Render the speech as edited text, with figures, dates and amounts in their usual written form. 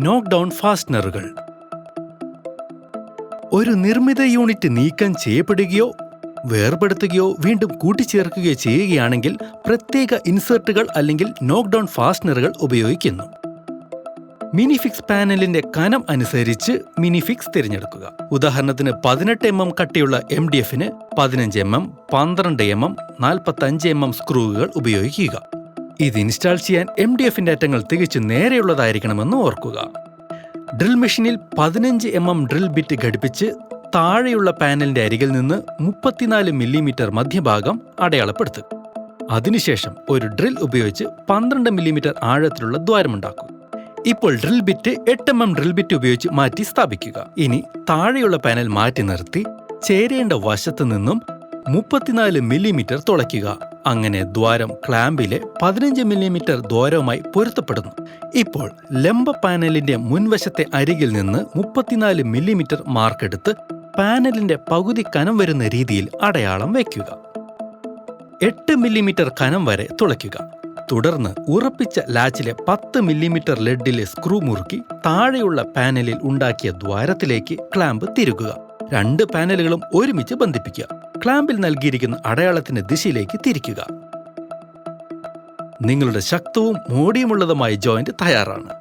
നോക്ക് ഡൗൺ ഫാസ്റ്റനറുകൾ. ഒരു നിർമ്മിത യൂണിറ്റ് നീക്കം ചെയ്യപ്പെടുകയോ വേർപെടുത്തുകയോ വീണ്ടും കൂട്ടിച്ചേർക്കുകയോ ചെയ്യുകയാണെങ്കിൽ പ്രത്യേക ഇൻസെർട്ടുകൾ അല്ലെങ്കിൽ നോക്ക് ഡൗൺ ഫാസ്റ്റനറുകൾ ഉപയോഗിക്കുന്നു. മിനിഫിക്സ് പാനലിന്റെ കനം അനുസരിച്ച് മിനിഫിക്സ് തിരഞ്ഞെടുക്കുക. ഉദാഹരണത്തിന് 18 mm കട്ടിയുള്ള MDFന് 15 mm, 12 mm, 45 mm സ്ക്രൂകൾ ഉപയോഗിക്കുക. ഇത് ഇൻസ്റ്റാൾ ചെയ്യാൻ MDFന്റെ അറ്റങ്ങൾ തികച്ചും നേരെയുള്ളതായിരിക്കണമെന്ന് ഓർക്കുക. ഡ്രിൽ മെഷീനിൽ 15 mm ഡ്രിൽ ബിറ്റ് ഘടിപ്പിച്ച് താഴെയുള്ള പാനലിന്റെ അരികിൽ നിന്ന് 34 mm മധ്യഭാഗം അടയാളപ്പെടുത്തുക. അതിനുശേഷം ഒരു ഡ്രിൽ ഉപയോഗിച്ച് 12 mm ആഴത്തിലുള്ള ദ്വാരമുണ്ടാക്കുക. ഇപ്പോൾ drill bit 8 mm drill bit ഉപയോഗിച്ച് മാറ്റി സ്ഥാപിക്കുക. ഇനി താഴെയുള്ള പാനൽ മാറ്റി നിർത്തി ചേരേണ്ട വശത്തു നിന്നും 34 mm തുളയ്ക്കുക. അങ്ങനെ ദ്വാരം ക്ലാമ്പിലെ 15 mm ദ്വാരവുമായി പൊരുത്തപ്പെടുന്നു. ഇപ്പോൾ ലംബ പാനലിന്റെ മുൻവശത്തെ അരികിൽ നിന്ന് 34 mm മാർക്കെടുത്ത് പാനലിന്റെ പകുതി കനം വരുന്ന രീതിയിൽ അടയാളം വയ്ക്കുക. 8 mm കനം വരെ തുളയ്ക്കുക. തുടർന്ന് ഉറപ്പിച്ച ലാച്ചിലെ 10 mm ലെഡിലെ സ്ക്രൂ മുറുക്കി താഴെയുള്ള പാനലിൽ ഉണ്ടാക്കിയ ദ്വാരത്തിലേക്ക് ക്ലാമ്പ് തിരുകുക. 2 പാനലുകളും ഒരുമിച്ച് ബന്ധിപ്പിക്കുക. ക്ലാമ്പിൽ നൽകിയിരിക്കുന്ന അടയാളത്തിന്റെ ദിശയിലേക്ക് തിരിക്കുക. നിങ്ങളുടെ ശക്തവും മോടിയുമുള്ളതുമായ ജോയിന്റ് തയ്യാറാണ്.